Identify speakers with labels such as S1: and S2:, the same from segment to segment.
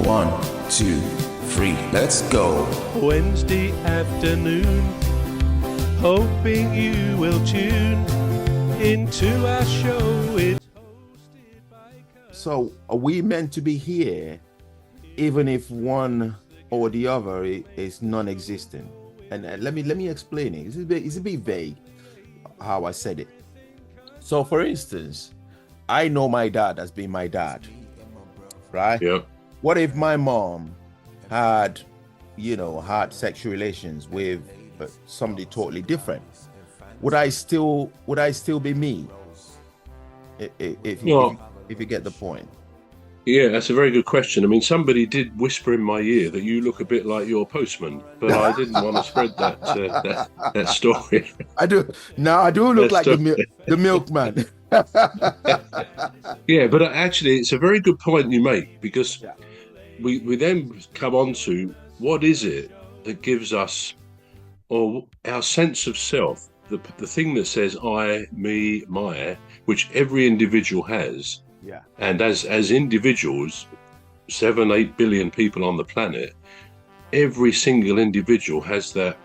S1: 1, 2, 3, let's go.
S2: Wednesday afternoon, hoping you will tune into our show. It's hosted by...
S1: So are we meant to be here even if one or the other is non-existent? And let me explain it. It's a bit vague how I said it. So for instance, I know my dad as being my dad, right?
S3: Yeah.
S1: What if my mom had sexual relations with somebody totally different? Would I still be me? If you get the point.
S3: Yeah, that's a very good question. I mean, somebody did whisper in my ear that you look a bit like your postman, but I didn't want to spread that story.
S1: I do. Now I do look like the milkman.
S3: Yeah, but actually, it's a very good point you make, because we then come on to what is it that gives us, or our sense of self, the thing that says I, me, my, which every individual has.
S1: Yeah.
S3: And as individuals, 7-8 billion people on the planet, every single individual has that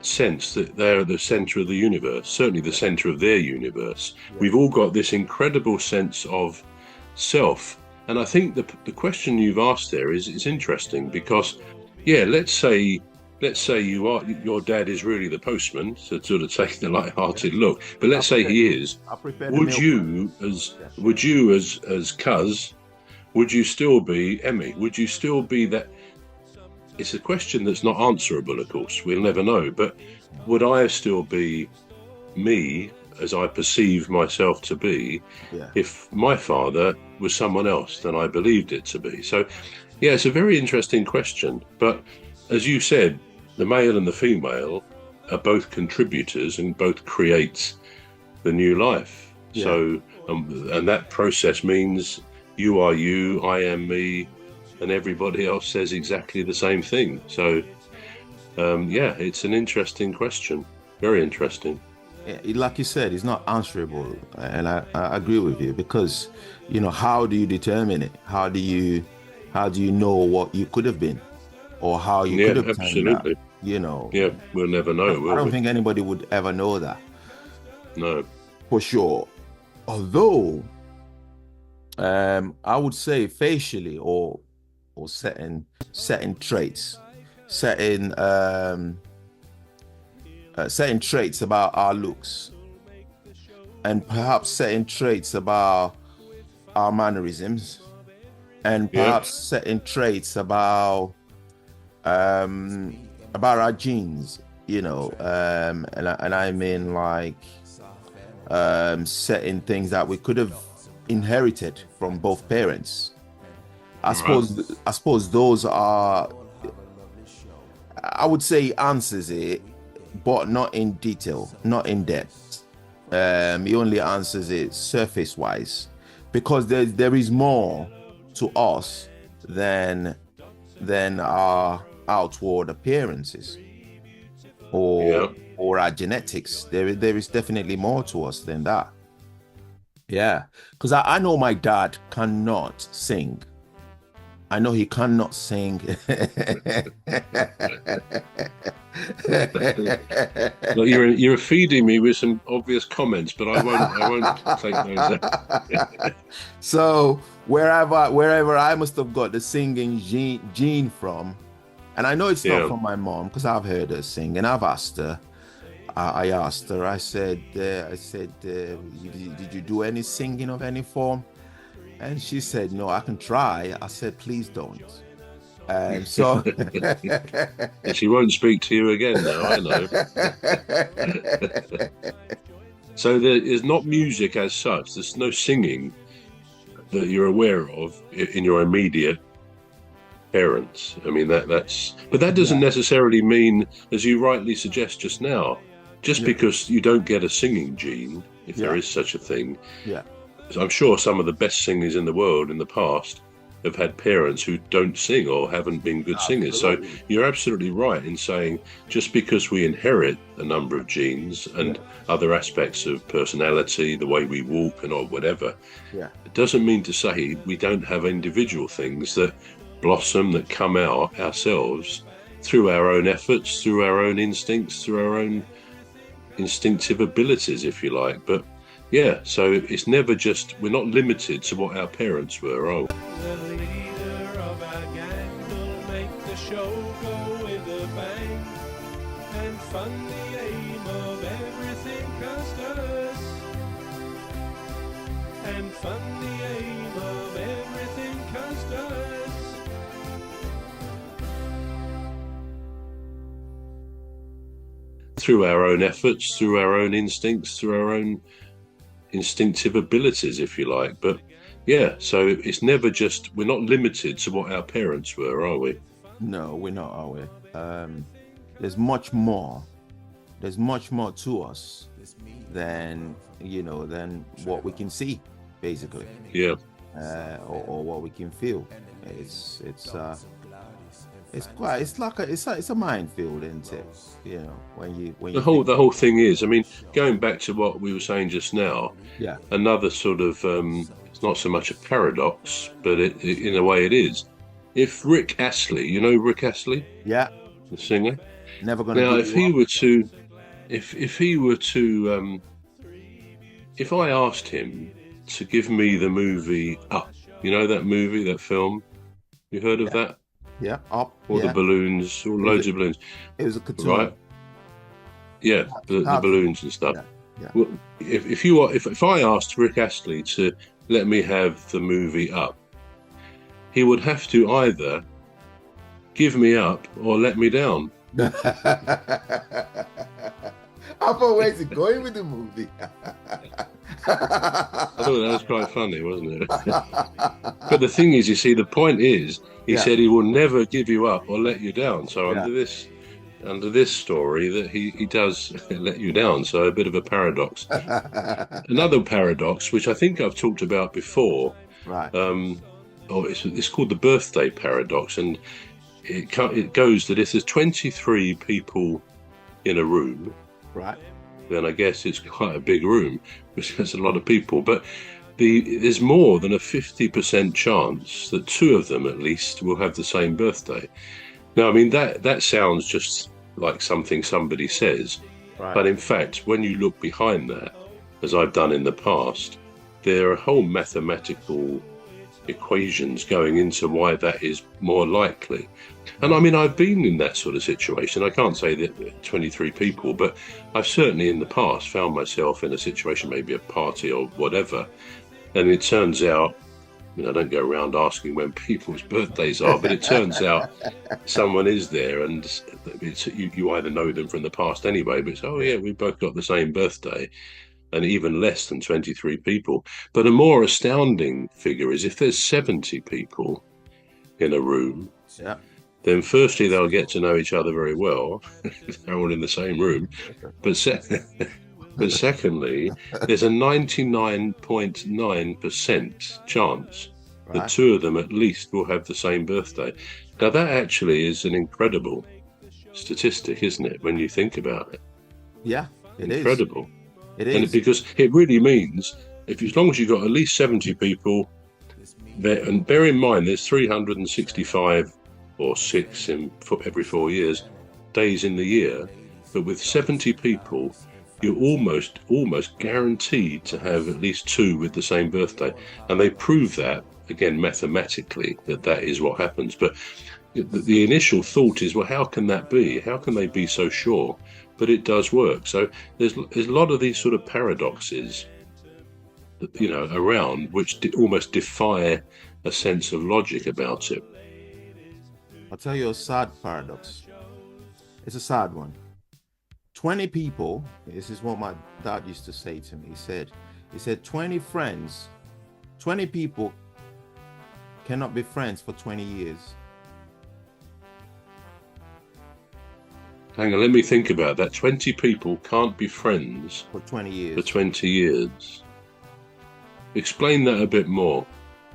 S3: sense that they're the center of the universe, certainly the center of their universe. Yeah. We've all got this incredible sense of self. And I think the question you've asked there is interesting, because, let's say your dad is really the postman, to sort of take the light-hearted look. But let's say he is. Would you as Cuz, would you still be Emmy? Would you still be that? It's a question that's not answerable, of course. We'll never know. But would I still be me as I perceive myself to be if my father was someone else than I believed it to be? So, it's a very interesting question. But as you said, the male and the female are both contributors and both create the new life. Yeah. So, and that process means you are you, I am me, and everybody else says exactly the same thing. So, it's an interesting question. Very interesting.
S1: Like you said, it's not answerable, and I agree with you, because how do you determine it? How do you know what you could have been, or how you could have turned out?
S3: We'll never know.
S1: I don't think anybody would ever know that.
S3: No,
S1: for sure. Although, I would say facially or certain traits, certain traits about our looks, and perhaps certain traits about our mannerisms, and perhaps certain traits about our genes, and I mean like certain things that we could have inherited from both parents. I suppose those are, I would say, answers it, but not in detail, not in depth. He only answers it surface wise, because there is more to us than our outward appearances or our genetics. There is definitely more to us than that. Yeah, because I know my dad cannot sing. I know he cannot sing.
S3: Well, you're feeding me with some obvious comments, but I won't take those.
S1: So wherever I must have got the singing gene from, and I know it's not from my mom, because I've heard her sing, and I've asked her. I asked her. I said, did you do any singing of any form? And she said, no, I can try. I said, please don't. And so
S3: she won't speak to you again now, I know. So there is not music as such. There's no singing that you're aware of in your immediate parents. I mean, but that doesn't necessarily mean, as you rightly suggest just now, just because you don't get a singing gene, if there is such a thing.
S1: Yeah.
S3: I'm sure some of the best singers in the world in the past have had parents who don't sing or haven't been good singers. So you're absolutely right in saying, just because we inherit a number of genes and other aspects of personality, the way we walk and or whatever, it doesn't mean to say we don't have individual things that blossom, that come out ourselves through our own efforts, through our own instincts, through our own instinctive abilities, if you like. But yeah, so it's never just, we're not limited to what our parents were. Oh,
S2: The leader of our gang will make the show go with a bang and fund the aim of everything Custis. And fund the aim of everything Custis.
S3: through our own efforts, through our own instincts, through our own instinctive abilities, if you like. But yeah, so it's never just, we're not limited to what our parents were, are we?
S1: No, we're not, are we? There's much more. There's much more to us than than what we can see, basically.
S3: Yeah.
S1: Or what we can feel. It's a minefield, isn't it? When you
S3: The whole thing is, I mean, going back to what we were saying just now,
S1: yeah,
S3: another sort of it's not so much a paradox, but it in a way it is. If Rick Astley, you know Rick Astley,
S1: yeah,
S3: the singer,
S1: never gonna.
S3: now
S1: give
S3: if
S1: you
S3: he
S1: up.
S3: were to, if he were to, if I asked him to give me the movie Up, you know that movie, that film, you heard of that?
S1: Yeah, Up,
S3: All
S1: yeah.
S3: the balloons, all loads of balloons,
S1: It was a cartoon.
S3: right? Yeah, the balloons and stuff.
S1: Yeah.
S3: Well, if I asked Rick Astley to let me have the movie Up, he would have to either give me up or let me down.
S1: I thought, where's it going with the movie?
S3: I thought that was quite funny, wasn't it? But the thing is, you see, the point is, he said he will never give you up or let you down. So under this story, that he does let you down. So a bit of a paradox. Another paradox, which I think I've talked about before,
S1: Right.
S3: it's called the birthday paradox, and it goes that if there's 23 people in a room,
S1: Right.
S3: then I guess it's quite a big room, which has a lot of people. But there's more than a 50% chance that two of them at least will have the same birthday. Now, I mean, that sounds just like something somebody says.
S1: Right.
S3: But in fact, when you look behind that, as I've done in the past, there are whole mathematical equations going into why that is more likely. And I mean, I've been in that sort of situation. I can't say that 23 people, but I've certainly in the past found myself in a situation, maybe a party or whatever, and it turns out, I don't go around asking when people's birthdays are, but it turns out someone is there, and you either know them from the past anyway, but it's, oh yeah, we both got the same birthday, and even less than 23 people. But a more astounding figure is if there's 70 people in a room,
S1: Yeah.
S3: then firstly, they'll get to know each other very well. They're all in the same room. But secondly, there's a 99.9% chance that
S1: Right.
S3: two of them at least will have the same birthday. Now, that actually is an incredible statistic, isn't it, when you think about it?
S1: Yeah. It is.
S3: Incredible.
S1: It
S3: And
S1: is.
S3: because it really means, as long as you've got at least 70 people there, and bear in mind there's 365 or 6 every 4 years days in the year, but with 70 people, you're almost guaranteed to have at least two with the same birthday. And they prove that, again, mathematically, that is what happens. But the initial thought is, well, how can that be? How can they be so sure? But it does work. So there's a lot of these sort of paradoxes, around, which almost defy a sense of logic about it.
S1: I'll tell you a sad paradox. It's a sad one. 20 people, this is what my dad used to say to me. He said 20 people cannot be friends for 20 years.
S3: Hang on, let me think about that. 20 people can't be friends
S1: For 20 years.
S3: for 20 years. Explain that a bit more.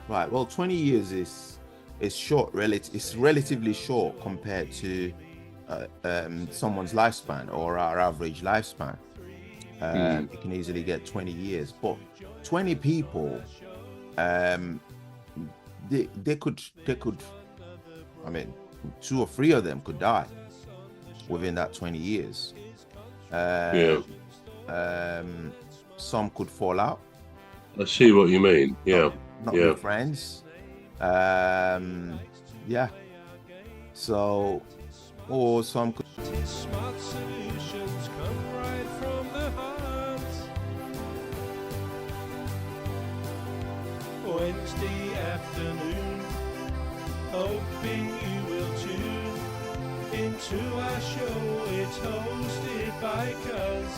S1: Right. Well, 20 years is short. It's relatively short compared to someone's lifespan or our average lifespan. You can easily get 20 years, but 20 people, they could I mean, 2 or 3 of them could die within that 20 years. Some could fall out.
S3: I see what you mean. Yeah.
S1: Not
S3: Yeah.
S1: be friends. Yeah. So, or some could.
S2: Smart solutions come right from the heart. Wednesday afternoon, hoping you will tune into our show. It's hosted by Cuz.